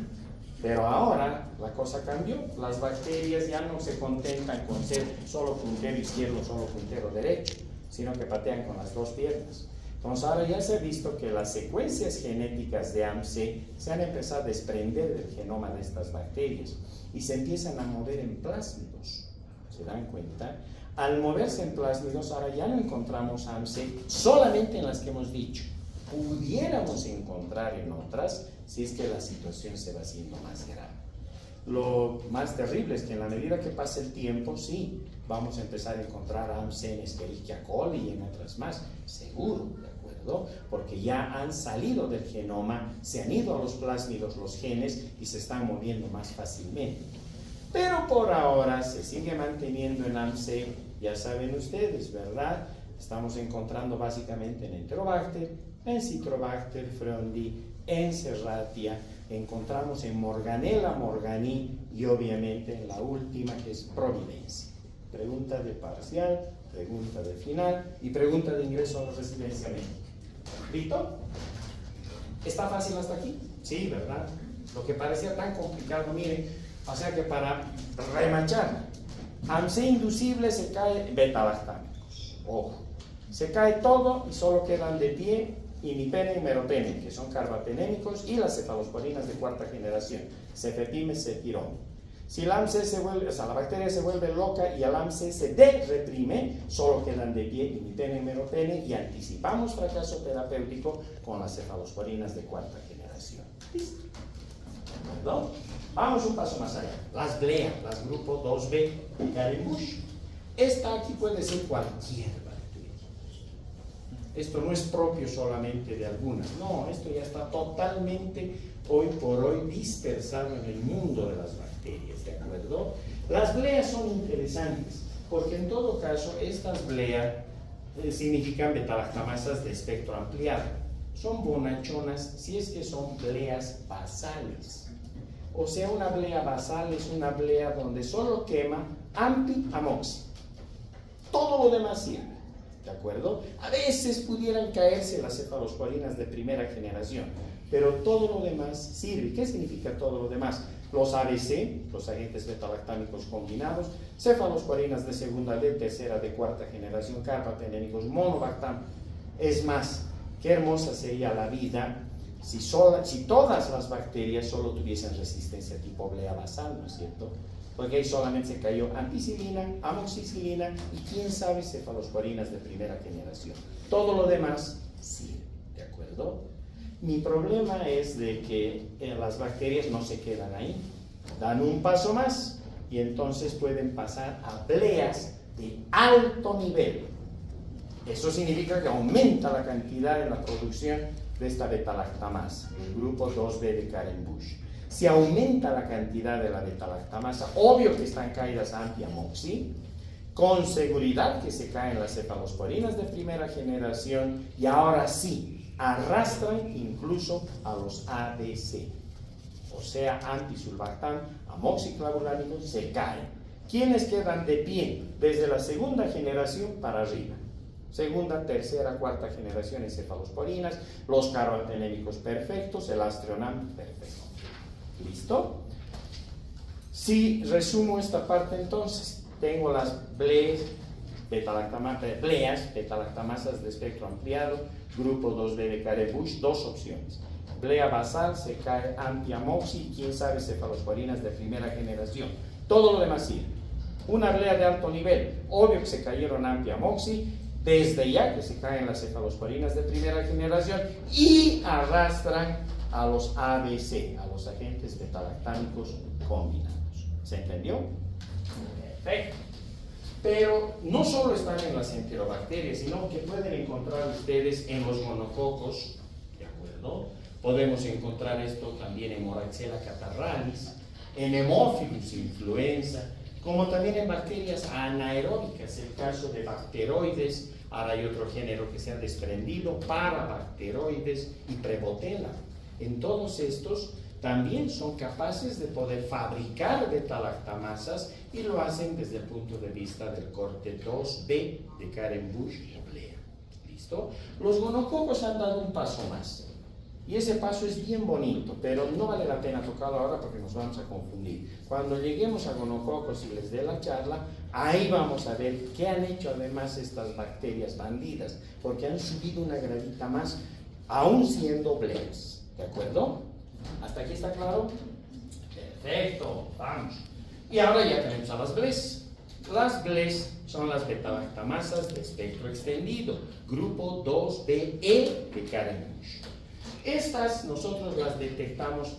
Pero ahora la cosa cambió, las bacterias ya no se contentan con ser solo puntero izquierdo, solo puntero derecho, sino que patean con las dos piernas. Entonces ahora ya se ha visto que las secuencias genéticas de AMSE se han empezado a desprender del genoma de estas bacterias y se empiezan a mover en plásmidos. ¿Se dan cuenta? Al moverse en plásmidos ahora ya no encontramos AMSE solamente en las que hemos dicho. Pudiéramos encontrar en otras si es que la situación se va haciendo más grave. Lo más terrible es que en la medida que pase el tiempo, sí, vamos a empezar a encontrar AMSE en Escherichia coli y en otras más, seguro, ¿de acuerdo? Porque ya han salido del genoma, se han ido a los plásmidos los genes y se están moviendo más fácilmente. Pero por ahora se sigue manteniendo en AMSE, ya saben ustedes, ¿verdad? Estamos encontrando básicamente en Enterobacter, en Citrobacter freundii, en Serratia, encontramos en Morganella morganii y obviamente en la última que es Providencia. Pregunta de parcial, pregunta de final y pregunta de ingreso a la residencia médica. ¿Listo? ¿Está fácil hasta aquí? Sí, ¿verdad? Lo que parecía tan complicado, miren, o sea que para remachar, AMSE inducible se cae betalactámicos. Ojo, se cae todo y solo quedan de pie imipenem y meropenem, que son carbapenémicos, y las cefalosporinas de cuarta generación, cefepime, cefirón. Si la AMSE se vuelve, o sea, la bacteria se vuelve loca y el AMSE se derreprime, solo quedan de pie imipenem y meropenem y anticipamos fracaso terapéutico con las cefalosporinas de cuarta generación. ¿Listo? ¿No? Vamos un paso más allá. Las GLEA, las grupo 2B de Karen Bush. Esta aquí puede ser cualquier bacteria. Esto no es propio solamente de algunas, no, esto ya está totalmente hoy por hoy dispersado en el mundo de las bacterias, ¿de acuerdo? Las bleas son interesantes, porque en todo caso estas bleas significan betalactamasas de espectro ampliado. Son bonachonas si es que son bleas basales. O sea, una blea basal es una blea donde solo quema ampi-amoxi. Todo lo demás sirve, ¿de acuerdo? A veces pudieran caerse las cefalosporinas de primera generación, pero todo lo demás sirve. ¿Qué significa todo lo demás? Los ABC, los agentes betalactámicos combinados, cefalosporinas de segunda, de tercera, de cuarta generación, carbapenémicos, monobactam. Es más, qué hermosa sería la vida si todas las bacterias solo tuviesen resistencia tipo blea basal, ¿no es cierto? Porque ahí solamente se cayó ampicilina, amoxicilina y quién sabe cefalosporinas de primera generación. Todo lo demás sirve, ¿de acuerdo? Mi problema es de que las bacterias no se quedan ahí, dan un paso más y entonces pueden pasar a bleas de alto nivel. Eso significa que aumenta la cantidad de la producción de esta betalactamasa, el grupo 2B de Karen-Busch. Si aumenta la cantidad de la betalactamasa, obvio que están caídas anti-amoxi, con seguridad que se caen las cefalosporinas de primera generación y ahora sí, arrastran incluso a los ABC. O sea, antisulbactam, amoxiclavulánico, se caen. ¿Quiénes quedan de pie desde la segunda generación para arriba? Segunda, tercera, cuarta generación en cefalosporinas, los carbapenémicos perfectos, el astrionam perfecto. ¿Listo? Si resumo esta parte entonces, tengo las bleas, betalactamasas de espectro ampliado, grupo 2B de Karen-Busch, dos opciones. Blea basal, se cae anti-amoxi, quién sabe cefalosporinas de primera generación. Todo lo demás sirve. Una blea de alto nivel, obvio que se cayeron anti-amoxi, desde ya que se caen las cefalosporinas de primera generación y arrastran a los ABC, a los agentes betalactámicos combinados. ¿Se entendió? Perfecto. Pero no solo están en las enterobacterias, sino que pueden encontrar ustedes en los gonococos, ¿de acuerdo? Podemos encontrar esto también en Moraxella catarralis, en Haemophilus influenza, como también en bacterias anaeróbicas, el caso de bacteroides. Ahora hay otro género que se ha desprendido, parabacteroides y Prevotella. En todos estos también son capaces de poder fabricar betalactamasas y lo hacen desde el punto de vista del corte 2B de Karen-Busch y blea. ¿Listo? Los gonococos han dado un paso más. Y ese paso es bien bonito, pero no vale la pena tocarlo ahora porque nos vamos a confundir. Cuando lleguemos a gonococos y les dé la charla, ahí vamos a ver qué han hecho además estas bacterias bandidas, porque han subido una gradita más, aún siendo bleas. ¿De acuerdo? ¿Hasta aquí está claro? Perfecto, vamos. Y ahora ya tenemos a las bleas. Las bleas son las betalactamasas de espectro extendido, grupo 2BE de Karen-Busch. Estas nosotros las detectamos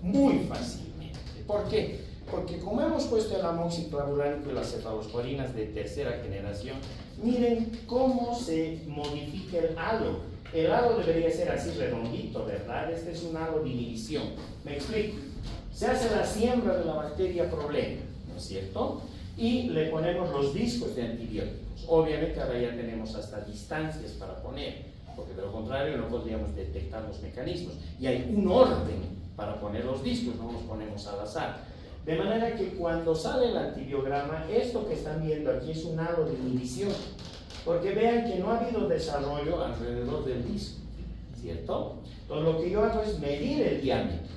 muy fácilmente. ¿Por qué? Porque como hemos puesto el amoxiclavulánico y las cefalosporinas de tercera generación, miren cómo se modifica el halo. El halo debería ser así redondito, ¿verdad? Este es un halo de inhibición. ¿Me explico? Se hace la siembra de la bacteria problema, ¿no es cierto? Y le ponemos los discos de antibióticos. Obviamente ahora ya tenemos hasta distancias para poner, porque de lo contrario no podríamos detectar los mecanismos. Y hay un orden para poner los discos, no los ponemos al azar. De manera que cuando sale el antibiograma, esto que están viendo aquí es un halo de inhibición. Porque vean que no ha habido desarrollo alrededor del disco, ¿cierto? Entonces lo que yo hago es medir el diámetro.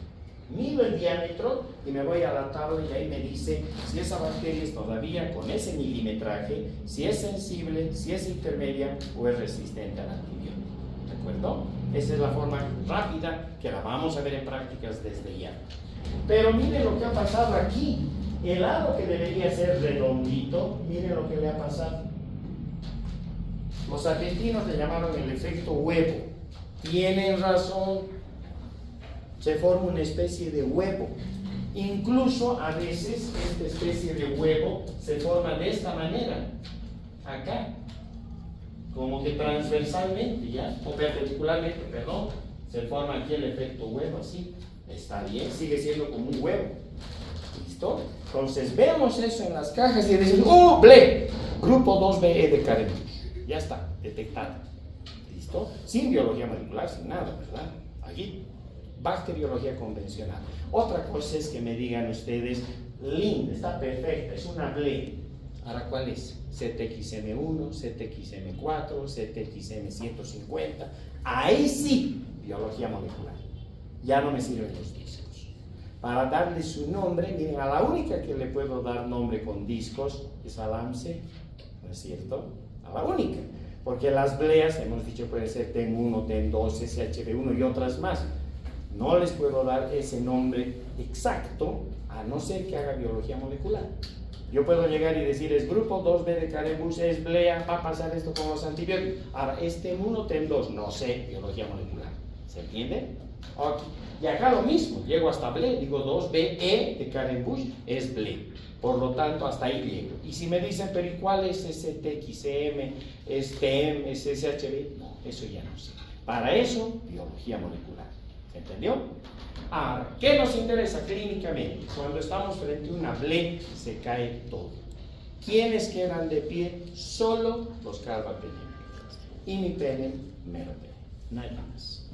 Mido el diámetro y me voy a la tabla y ahí me dice si esa bacteria es todavía con ese milimetraje, si es sensible, si es intermedia o es resistente al antibiótico. ¿De acuerdo? Esa es la forma rápida que la vamos a ver en prácticas desde ya. Pero miren lo que ha pasado aquí. El halo que debería ser redondito, miren lo que le ha pasado. Los argentinos le llamaron el efecto huevo. Tienen razón. Se forma una especie de huevo. Incluso a veces esta especie de huevo se forma de esta manera. Acá. como que transversalmente, ¿ya? O perpendicularmente, perdón, se forma aquí el efecto huevo, así. Está bien, sigue siendo como un huevo. ¿Listo? Entonces vemos eso en las cajas y decimos, ¡oh, ble! Grupo 2BE de Carenbush. Ya está, detectado. ¿Listo? Sin biología molecular, sin nada, ¿verdad? Aquí, bacteriología convencional. Otra cosa es que me digan ustedes, linda, está perfecta, es una ble. Ahora, ¿cuál es? CTXM1, CTXM4, CTXM150. Ahí sí, biología molecular. Ya no me sirven los discos. Para darle su nombre, miren, a la única que le puedo dar nombre con discos es al AMSE, ¿no es cierto? A la única. Porque las bleas, hemos dicho, puede ser TEN1, TEN2, SHB1 y otras más. No les puedo dar ese nombre exacto, a no ser que haga biología molecular. Yo puedo llegar y decir, es grupo 2B de Carenbush, es blea, va a pasar esto con los antibióticos. Ahora, es TEN1, TEN2, no sé, biología molecular. ¿Se entiende? Okay. Y acá lo mismo, llego hasta ble, digo 2BE de Carenbush, es ble. Por lo tanto, hasta ahí llego. Y si me dicen, pero ¿y cuál es ese TXM, es TEM, es SHB? No, eso ya no sé. Para eso, biología molecular. ¿Se entendió? Ahora, ¿qué nos interesa clínicamente? Cuando estamos frente a una ble, se cae todo. ¿Quiénes quedan de pie? Solo los carbapenémicos. Imipenem, meropenem. Nadie más.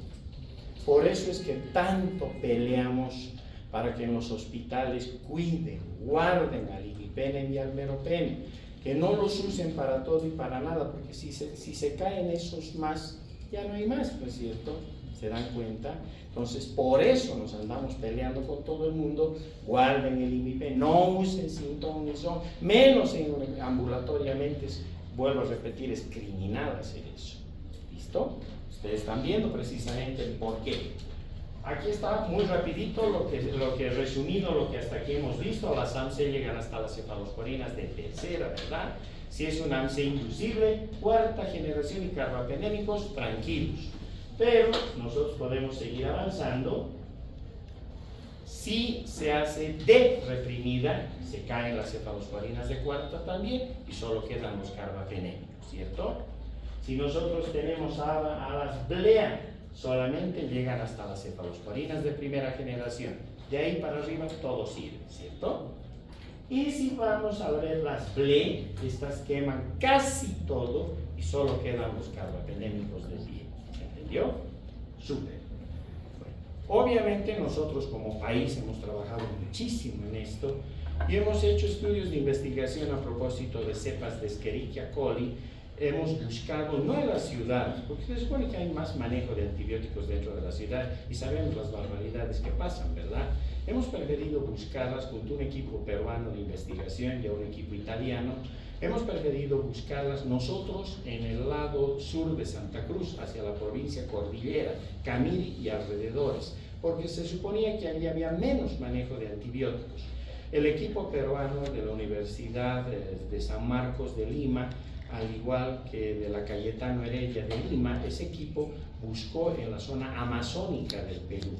Por eso es que tanto peleamos para que en los hospitales cuiden, guarden al imipenem y al meropenem, que no los usen para todo y para nada, porque si se caen esos más, ya no hay más, ¿no es cierto? ¿Se dan cuenta? Entonces, por eso nos andamos peleando con todo el mundo. Guarden el imipenem, no usen sintonizón, menos ambulatoriamente. Vuelvo a repetir, es criminal hacer eso. ¿Listo? Ustedes están viendo precisamente el por qué. Aquí está muy rapidito lo que resumido, lo que hasta aquí hemos visto. Las AMSE llegan hasta las cefalosporinas de tercera, ¿verdad? Si es un AMSE inducible, cuarta generación y carbapenémicos, tranquilos. Pero nosotros podemos seguir avanzando. Si se hace D reprimida, se caen las cefalosporinas de cuarta también y solo quedan los carbapenémicos, ¿cierto? Si nosotros tenemos a las blea, solamente llegan hasta las cefalosporinas de primera generación. De ahí para arriba todo sirve, ¿cierto? Y si vamos a ver las ble, estas queman casi todo y solo quedan los carbapenémicos de pie. ¿Entendió? Súper. Bueno, obviamente nosotros como país hemos trabajado muchísimo en esto y hemos hecho estudios de investigación a propósito de cepas de Escherichia coli. Hemos buscado, no en la ciudad, porque se supone que hay más manejo de antibióticos dentro de la ciudad y sabemos las barbaridades que pasan, ¿verdad? Hemos preferido buscarlas junto a un equipo peruano de investigación y a un equipo italiano. Hemos preferido buscarlas nosotros en el lado sur de Santa Cruz, hacia la provincia cordillera, Camiri y alrededores, porque se suponía que allí había menos manejo de antibióticos. El equipo peruano de la Universidad de San Marcos de Lima, al igual que de la Cayetano Heredia de Lima, ese equipo buscó en la zona amazónica del Perú.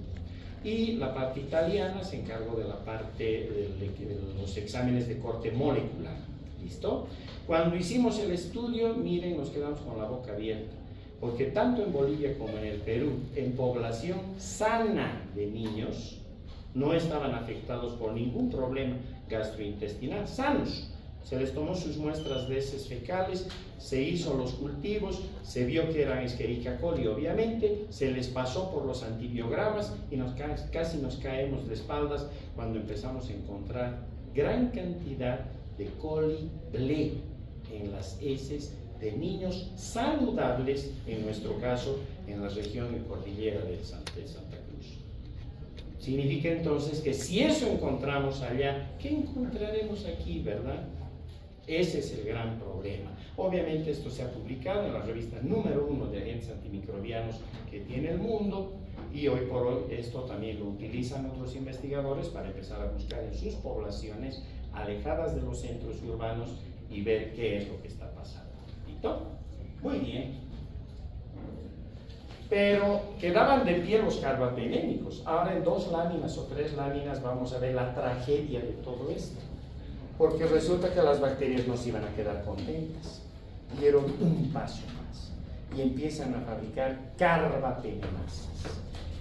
Y la parte italiana se encargó de la parte de los exámenes de corte molecular. ¿Listo? Cuando hicimos el estudio, miren, nos quedamos con la boca abierta, porque tanto en Bolivia como en el Perú, en población sana de niños, no estaban afectados por ningún problema gastrointestinal, sanos. Se les tomó sus muestras de heces fecales, se hizo los cultivos, se vio que eran Escherichia coli, obviamente, se les pasó por los antibiogramas y casi nos caemos de espaldas cuando empezamos a encontrar gran cantidad de coli ble en las heces de niños saludables, en nuestro caso, en la región de cordillera de Santa Cruz. Significa entonces que si eso encontramos allá, ¿qué encontraremos aquí, verdad? Ese es el gran problema. Obviamente esto se ha publicado en la revista número 1 de agentes antimicrobianos que tiene el mundo y hoy por hoy esto también lo utilizan otros investigadores para empezar a buscar en sus poblaciones alejadas de los centros urbanos y ver qué es lo que está pasando. ¿Listo? Muy bien. Pero quedaban de pie los carbapenémicos. Ahora en 2 láminas o 3 láminas vamos a ver la tragedia de todo esto. Porque resulta que las bacterias no se iban a quedar contentas. dieron un paso más y empiezan a fabricar carbapenemasas.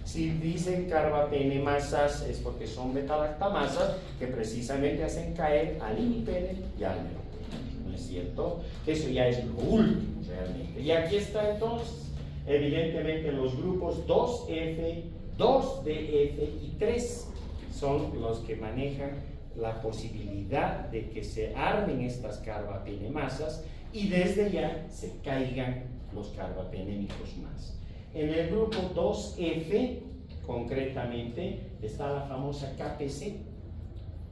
Si dicen carbapenemasas es porque son beta-lactamasas que precisamente hacen caer al imipene y al meropene, ¿no es cierto? Eso ya es lo último realmente. Y aquí está entonces, evidentemente los grupos 2F, 2DF y 3 son los que manejan la posibilidad de que se armen estas carbapenemasas y desde ya se caigan los carbapenémicos más. En el grupo 2F, concretamente, está la famosa KPC.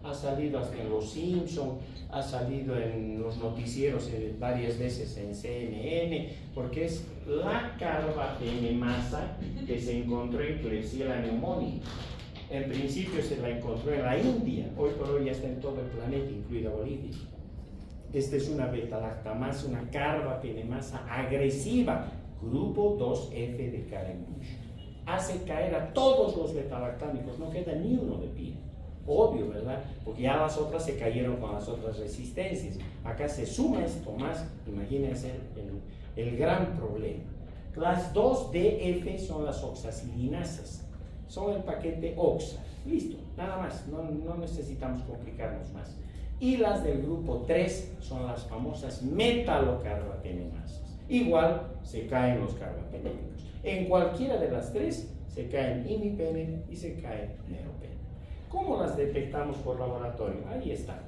Ha salido hasta en Los Simpson, ha salido en los noticieros varias veces en CNN, porque es la carbapenemasa que se encontró en Klebsiella pneumoniae. En principio se la encontró en la India, hoy por hoy ya está en todo el planeta, incluida Bolivia. Esta es una beta-lactamasa, una carbapenemasa agresiva, grupo 2F de Karen Busch. Hace caer a todos los beta-lactámicos, no queda ni uno de pie. Obvio, ¿verdad? Porque ya las otras se cayeron con las otras resistencias. Acá se suma esto más, imagínense el gran problema. Las 2DF son las oxacilinasas, son el paquete OXA. Listo, nada más, no necesitamos complicarnos más. Y las del grupo 3 son las famosas metalocarbapenemasas. Igual se caen los carbapenémicos. En cualquiera de las tres se caen imipene y se cae meropene. ¿Cómo las detectamos por laboratorio? Ahí está.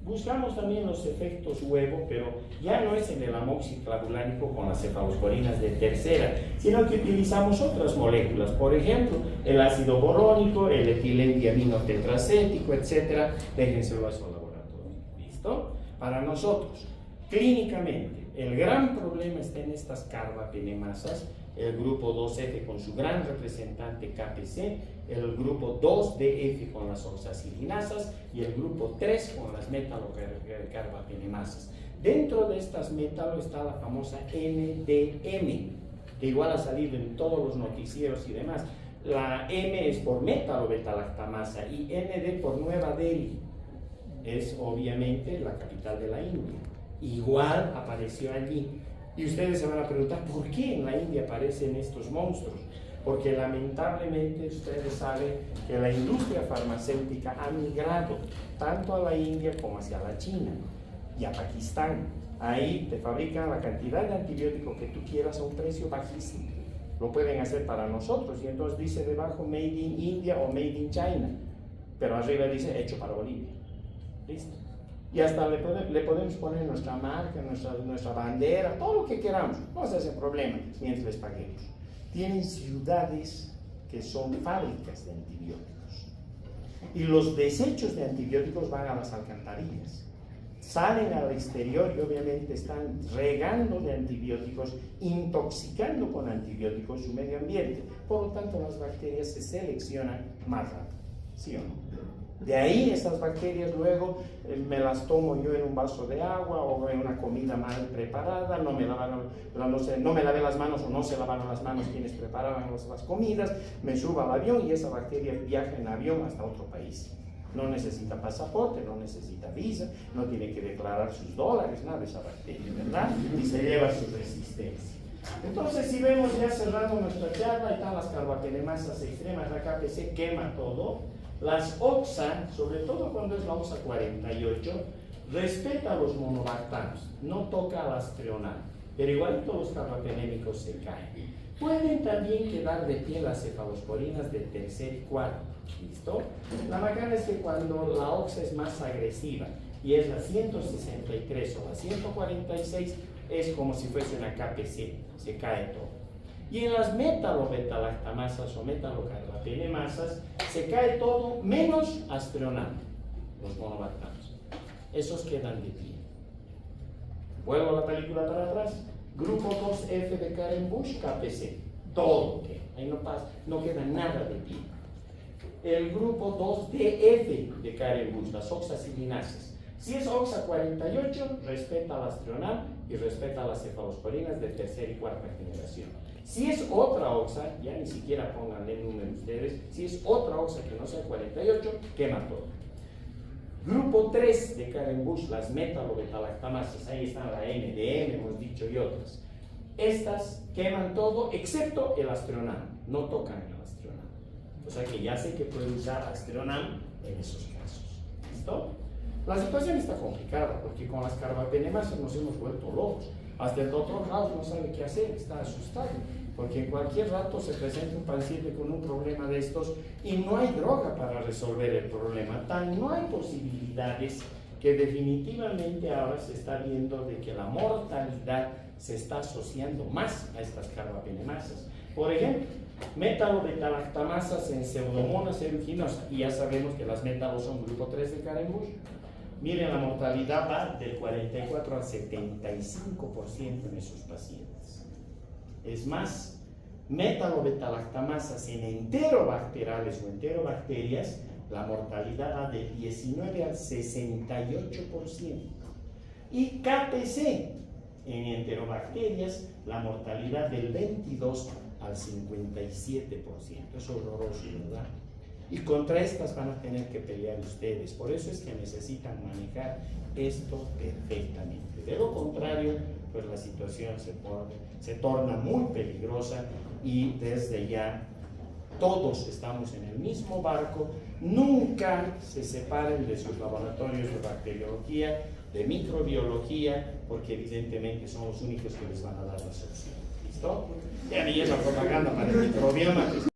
Buscamos también los efectos huevo, pero ya no es en el amoxiclavulánico con las cefalosporinas de tercera, sino que utilizamos otras moléculas, por ejemplo, el ácido borónico, el etilendiamino tetracético, etc. Déjenselo a su laboratorio. ¿Listo? Para nosotros, clínicamente, el gran problema está en estas carbapenemasas, el grupo 2F con su gran representante KPC, el grupo 2DF con las oxacilinasas y el grupo 3 con las metalocarbapenemasas. Dentro de estas metalo está la famosa NDM, que igual ha salido en todos los noticieros y demás. La M es por metalo-beta-lactamasa y ND por Nueva Delhi. Es obviamente la capital de la India. Igual apareció allí. Y ustedes se van a preguntar, ¿por qué en la India aparecen estos monstruos? Porque lamentablemente ustedes saben que la industria farmacéutica ha migrado tanto a la India como hacia la China y a Pakistán. Ahí te fabrican la cantidad de antibióticos que tú quieras a un precio bajísimo. Lo pueden hacer para nosotros y entonces dice debajo Made in India o Made in China, pero arriba dice hecho para Bolivia. ¿Listo? Y hasta le podemos poner nuestra marca, nuestra bandera, todo lo que queramos, no se hace problema mientras les paguemos. Tienen ciudades que son fábricas de antibióticos y los desechos de antibióticos van a las alcantarillas, salen al exterior y obviamente están regando de antibióticos, intoxicando con antibióticos su medio ambiente. Por lo tanto, las bacterias se seleccionan más rápido, ¿sí o no? De ahí estas bacterias luego me las tomo yo en un vaso de agua o en una comida mal preparada, no me lavé las manos o no se lavaron las manos quienes preparaban las comidas, me subo al avión y esa bacteria viaja en avión hasta otro país. No necesita pasaporte, no necesita visa, no tiene que declarar sus dólares, nada de esa bacteria, ¿verdad? Y se lleva su resistencia. Entonces, si vemos ya cerrando nuestra charla, ahí están las carbapenemasas extremas, la KPC quema todo. Las OXA, sobre todo cuando es la OXA 48, respeta a los monobactanos, no toca al astreonal, pero igualito los carbapenémicos se caen. Pueden también quedar de pie las cefalosporinas de tercer y cuarto, ¿listo? La macana es que cuando la OXA es más agresiva y es la 163 o la 146, es como si fuese una KPC, se cae todo. Y en las metalo-beta-lactamasas o metalocarbapenemasas se cae todo menos astreonal, los monobactanos. Esos quedan de pie. Vuelvo a la película para atrás. Grupo 2F de Karen Busch, KPC. Todo queda. Ahí no queda nada de pie. El grupo 2DF de Karen Busch, las oxacilinasas. Si es OXA 48, respeta al astreonal y respeta a las cefalosporinas de tercera y cuarta generación. Si es otra OXA, ya ni siquiera pónganle el número ustedes, si es otra OXA que no sea 48, quema todo. Grupo 3 de Karen Bush, las metalobetalactamasas, ahí están la MDM, hemos dicho, y otras. Estas queman todo excepto el astronam, no tocan el astronam. O sea que ya sé que puedo usar astronam en esos casos. ¿Listo? La situación está complicada porque con las carbapenemasas nos hemos vuelto locos. Hasta el doctor House no sabe qué hacer, está asustado, porque en cualquier rato se presenta un paciente con un problema de estos y no hay droga para resolver el problema. No hay posibilidades que definitivamente ahora se está viendo de que la mortalidad se está asociando más a estas carbapenemasas. Por ejemplo, metalobetalactamasas en pseudomonas aeruginosa, y ya sabemos que las metalos son grupo 3 de Karen Bush. Miren, la mortalidad va del 44 al 75% en esos pacientes. Es más, metalobetalactamasas en enterobacteriales o enterobacterias, la mortalidad va del 19 al 68%. Y KTC en enterobacterias, la mortalidad del 22 al 57%. Es horroroso, ¿verdad? Y contra estas van a tener que pelear ustedes. Por eso es que necesitan manejar esto perfectamente. De lo contrario, pues la situación se torna muy peligrosa y desde ya todos estamos en el mismo barco. Nunca se separen de sus laboratorios de bacteriología, de microbiología, porque evidentemente son los únicos que les van a dar la solución. ¿Listo? Ya ni es la propaganda para el microbioma.